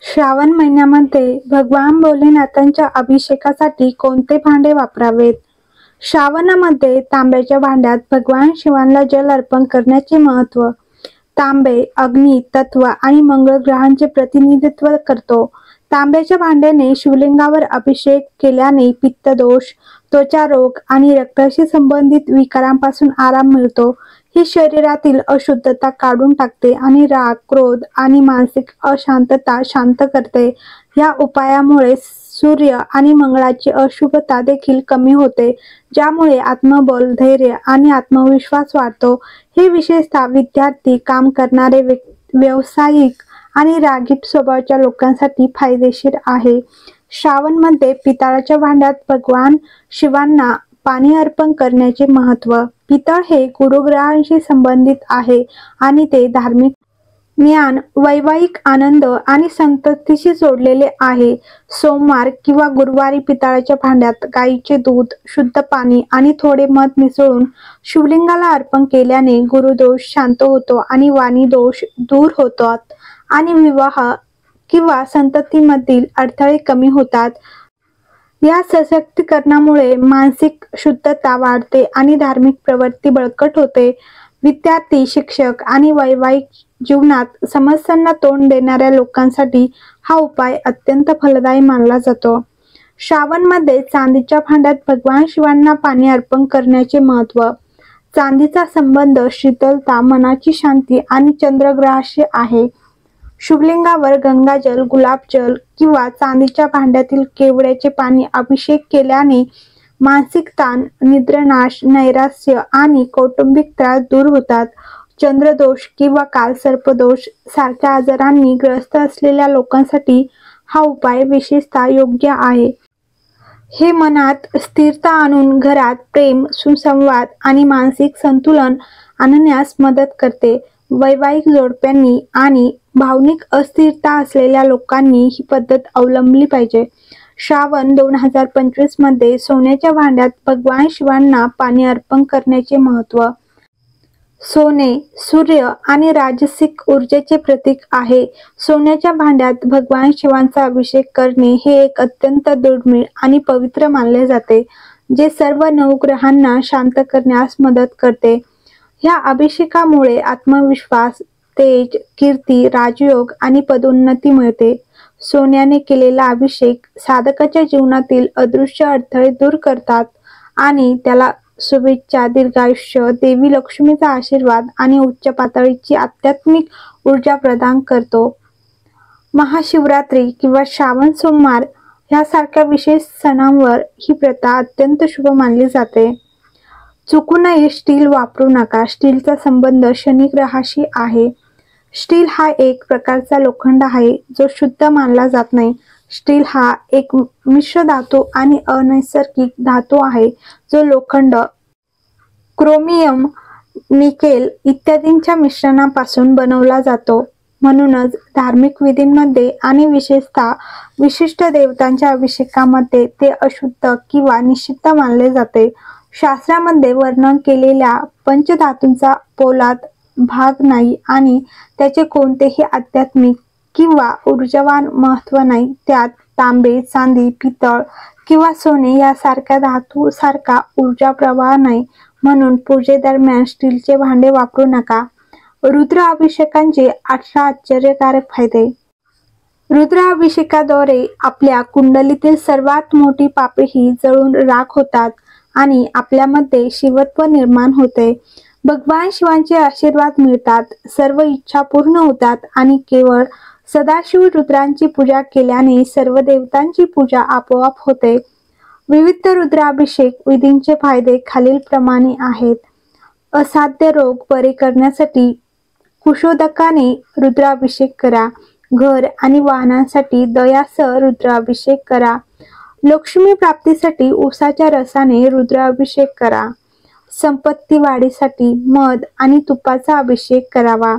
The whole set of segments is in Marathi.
श्रावण महिन्यामध्ये भगवान भोलेनाथांच्या अभिषेकासाठी कोणते भांडे वापरावेत? श्रावणामध्ये तांब्याच्या भांड्यात भगवान शिवांना जल अर्पण करण्याचे महत्त्व. तांबे अग्नी, तत्व आणि मंगळ ग्रहांचे प्रतिनिधित्व करतो. तांब्याच्या भांड्याने शिवलिंगावर अभिषेक केल्याने पित्तदोष, त्वचा रोग आणि रक्ताशी संबंधित विकारांपासून आराम मिळतो. ही शरीरातील अशुद्धता काढून टाकते आणि राग, क्रोध आणि मानसिक अशांतता शांत करते. या उपायामुळे सूर्य आणि मंगळाची अशुभता देखील कमी होते, ज्यामुळे आत्मबल, धैर्य आणि आत्मविश्वास वाढतो. हे विशेषतः विद्यार्थी, काम करणारे व्यावसायिक आणि रागीट स्वभावाच्या लोकांसाठी फायदेशीर आहे. श्रावणमध्ये पितळाच्या भांड्यात भगवान शिवांना पाणी अर्पण करण्याचे महत्त्व. पितळ हे गुरुग्रहांशी संबंधित आहे आणि ते धार्मिक ज्ञान, वैवाहिक आनंद आणि संततीशी जोडलेले आहे. सोमवार किंवा गुरुवारी पितळाच्या भांड्यात गाईचे दूध, शुद्ध पाणी आणि थोडे मध मिसळून शिवलिंगाला अर्पण केल्याने गुरुदोष शांत होतो आणि वाणी दोष दूर होतात आणि विवाह किंवा संततीमधील अडथळे कमी होतात. या सशक्तीकरणामुळे मानसिक शुद्धता वाढते आणि धार्मिक प्रवृत्ती बळकट होते. विद्यार्थी, शिक्षक आणि वैवाहिक जीवनात समस्यांना तोंड देणाऱ्या लोकांसाठी हा उपाय अत्यंत फलदायी मानला जातो. श्रावणमध्ये चांदीच्या भांड्यात भगवान शिवांना पाणी अर्पण करण्याचे महत्त्व. चांदीचा संबंध शीतलता, मनाची शांती आणि चंद्रग्रहाशी आहे. शिवलिंगावर गंगाजल, गुलाबजल किंवा चांदीच्या भांड्यातील केवड्याचे पाणी अभिषेक केल्याने मानसिक ताण, निद्रानाश, नैराश्य आणि कौटुंबिक त्रास दूर होतात. चंद्रदोष किंवा कालसर्पदोष सारख्या आजारांनी ग्रस्त असलेल्या लोकांसाठी हा उपाय विशेषतः योग्य आहे. हे मनात स्थिरता आणून घरात प्रेम, सुसंवाद आणि मानसिक संतुलन आणण्यास मदत करते. वैवाहिक जोडप्यांनी आणि भावनिक अस्थिरता असलेल्या लोकांनी ही पद्धत अवलंबली पाहिजे. श्रावण 2025 मध्ये सोन्याच्या भांड्यात भगवान शिवांना पाणी अर्पण करण्याचे महत्त्व. सोने सूर्य आणि राजसिक ऊर्जेचे प्रतीक आहे. सोन्याच्या भांड्यात भगवान शिवांचा अभिषेक करणे हे एक अत्यंत दुर्मिळ आणि पवित्र मानले जाते, जे सर्व नवग्रहांना शांत करण्यास मदत करते. या अभिषेकामुळे आत्मविश्वास, तेज, कीर्ती, राजयोग आणि पदोन्नती मिळते. सोन्याने केलेला अभिषेक साधकाच्या जीवनातील अदृश्य अडथळे दूर करतात आणि त्याला शुभेच्छा, दीर्घायुष्य, देवी लक्ष्मीचा आशीर्वाद आणि उच्च पातळीची आध्यात्मिक ऊर्जा प्रदान करतो. महाशिवरात्री किंवा श्रावण सोमवार यासारख्या विशेष सणांवर ही प्रथा अत्यंत शुभ मानली जाते. चुकूनही स्टील वापरू नका. स्टीलचा संबंध शनी ग्रहाशी आहे. स्टील हा एक प्रकारचा लोखंड आहे जो शुद्ध मानला जात नाही. स्टील हा एक मिश्र धातू आणि अनैसर्गिक धातू आहे जो लोखंड, क्रोमियम, निकेल इत्यादींच्या मिश्रणापासून बनवला जातो. म्हणूनच धार्मिक विधींमध्ये आणि विशेषतः विशिष्ट देवतांच्या अभिषेकामध्ये ते अशुद्ध किंवा निषिद्ध मानले जाते. शास्त्रामध्ये वर्णन केलेल्या पंचधातूंचा पोलाद भाग नाही आणि त्याचे कोणतेही आध्यात्मिक किंवा ऊर्जावान महत्त्व नाही. त्यात तांबे, चांदी, पितळ किंवा सोने यासारख्या धातू सारखा ऊर्जा प्रवाह नाही. म्हणून पूजेदरम्यान स्टीलचे भांडे वापरू नका. रुद्र अभिषेकांचे 18 आश्चर्यकारक फायदे. रुद्राभिषेकाद्वारे आपल्या कुंडलीतील सर्वात मोठी पापेही जळून राख होतात आणि आपल्यामध्ये शिवत्व निर्माण होते. भगवान शिवांचे आशीर्वाद मिळतात, सर्व इच्छा पूर्ण होतात आणि केवळ सदाशिव रुद्रांची पूजा केल्याने सर्व देवतांची पूजा आपोआप होते. विविध रुद्राभिषेक विधींचे फायदे खालीलप्रमाणे आहेत. असाध्य रोग बरे करण्यासाठी कुशोदकाने रुद्राभिषेक करा. घर आणि वाहनांसाठी दयासह रुद्राभिषेक करा. लक्ष्मी प्राप्तीसाठी उसाच्या रसाने रुद्राभिषेक करा. संपत्ती वाढीसाठी मध आणि तुपाचा अभिषेक करावा.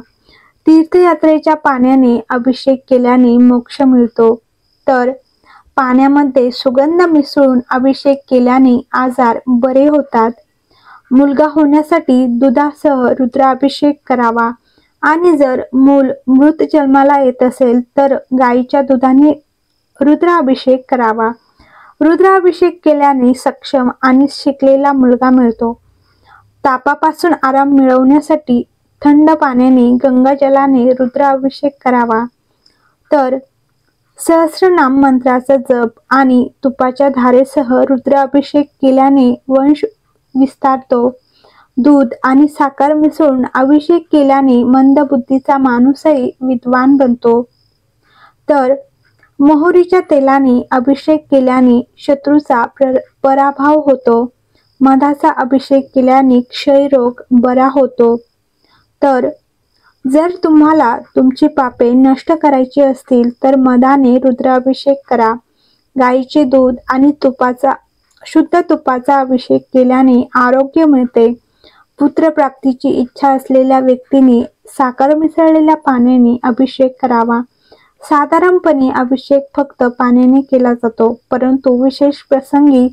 तीर्थयात्रेच्या पाण्याने अभिषेक केल्याने मोक्ष मिळतो. तर पाण्यामध्ये सुगंध मिसळून अभिषेक केल्याने आजार बरे होतात. मुलगा होण्यासाठी दुधासह रुद्राभिषेक करावा. आणि जर मूल मृत जन्माला येत असेल तर गायीच्या दुधाने रुद्राभिषेक करावा. रुद्राभिषेक केल्याने सक्षम आणि शिकलेला मुलगा मिळतो. तापापासून आराम मिळवण्यासाठी थंड पाण्याने गंगाजलाने रुद्राभिषेक करावा. तर सहस्रनाम मंत्राचा जप आणि तुपाच्या धारेसह रुद्राभिषेक केल्याने वंश विस्तारतो. दूध आणि साखर मिसळून अभिषेक केल्याने मंद बुद्धीचा माणूसही विद्वान बनतो. तर मोहरीच्या तेलाने अभिषेक केल्याने शत्रूचा पराभव होतो. मधाचा अभिषेक केल्याने क्षयरोग बरा होतो. तर जर तुम्हाला तुमची पापे नष्ट करायची असतील तर मधाने रुद्राभिषेक करा. गाईचे दूध आणि शुद्ध तुपाचा अभिषेक केल्याने आरोग्य मिळते. पुत्रप्राप्तीची इच्छा असलेल्या व्यक्तीने साखर मिसळलेल्या पाण्याने अभिषेक करावा. साधारणपणे अभिषेक फक्त पाण्याने केला जातो, परंतु विशेष प्रसंगी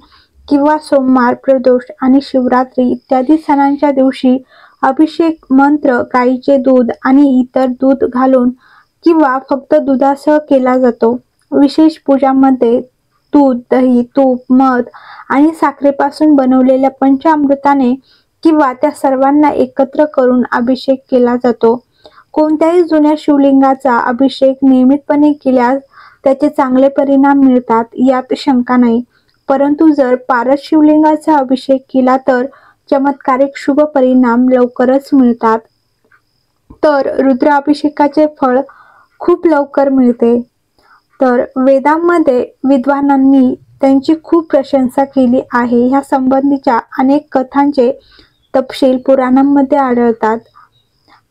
किंवा सोमवार, प्रदोष आणि शिवरात्री इत्यादी सणांच्या दिवशी अभिषेक मंत्र गाईचे दूध आणि इतर दूध घालून किंवा फक्त दुधासह केला जातो. विशेष पूजांमध्ये दूध, दही, तूप, मध आणि साखरेपासून बनवलेल्या पंचामृताने किंवा त्या सर्वांना एकत्र करून अभिषेक केला जातो. कोणत्याही जुन्या शिवलिंगाचा अभिषेक नियमितपणे केल्यास त्याचे चांगले परिणाम मिळतात, यात शंका नाही. परंतु जर पारस शिवलिंगाचा अभिषेक केला तर चमत्कारिक शुभ परिणाम लवकरच मिळतात. तर रुद्राभिषेकाचे फळ खूप लवकर मिळते. तर वेदांमध्ये विद्वानांनी त्यांची खूप प्रशंसा केली आहे. ह्या संबंधीच्या अनेक कथांचे तपशील पुराणांमध्ये आढळतात.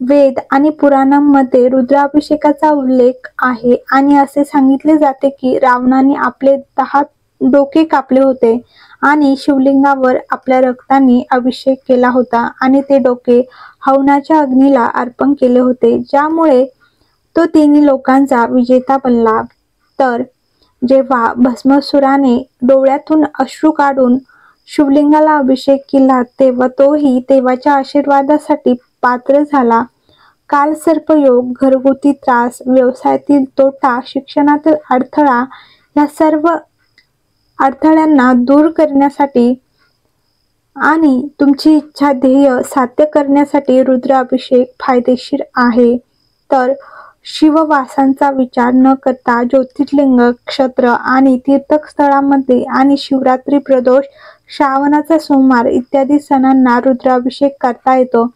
वेद आणि पुराणांमध्ये रुद्राभिषेकाचा उल्लेख आहे आणि असे सांगितले जाते की रावणाने आपले 10 डोके कापले होते आणि शिवलिंगावर आपल्या रक्ताने अभिषेक केला होता आणि ते डोके हवनाच्या अग्नीला अर्पण केले होते, ज्यामुळे तो तिन्ही लोकांचा विजेता बनला. तर जेव्हा भस्मासुराने डोळ्यातून अश्रू काढून शिवलिंगाला अभिषेक केला तेव्हा तोही देवाच्या आशीर्वादासाठी पात्र झाला. कालसर्पयोग, घरगुती त्रास, व्यवसायातील तोटा, शिक्षणातील अडथळा या सर्व अडथळ्यांना दूर करण्यासाठी आणि तुमची इच्छा ध्येय साध्य करण्यासाठी रुद्राभिषेक फायदेशीर आहे. तर शिववासांचा विचार न करता ज्योतिर्लिंग, क्षत्र आणि तीर्थस्थळांमध्ये आणि शिवरात्री, प्रदोष, श्रावणाचा सोमवार इत्यादी सणांना रुद्राभिषेक करता येतो.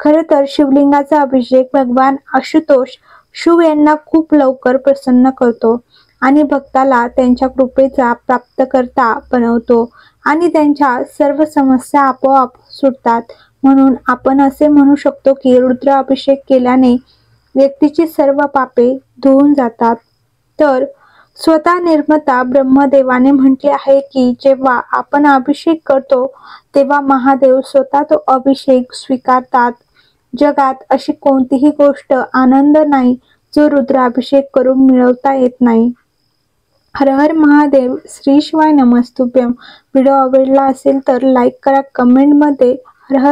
खरं तर शिवलिंगाचा अभिषेक भगवान आशुतोष शिव यांना खूप लवकर प्रसन्न करतो आणि भक्ताला त्यांच्या कृपेचा प्राप्तकर्ता बनवतो आणि त्यांच्या सर्व समस्या आपोआप सुटतात. म्हणून आपण असे म्हणू शकतो की रुद्राभिषेक केल्याने व्यक्तीची सर्व पापे धुवून जातात. तर स्वतः निर्माता ब्रह्मदेवाने म्हटले आहे की जेव्हा आपण अभिषेक करतो तेव्हा महादेव स्वतः तो अभिषेक स्वीकारतात. जगात अशी कोणतीही गोष्ट आनंद नाही जो रुद्राभिषेक करून मिळवता येत नाही. हर हर महादेव. श्री शिवाय नमस्तुभ्यम. व्हिडिओ आवडला असेल तर लाईक करा, कमेंटमध्ये हर हर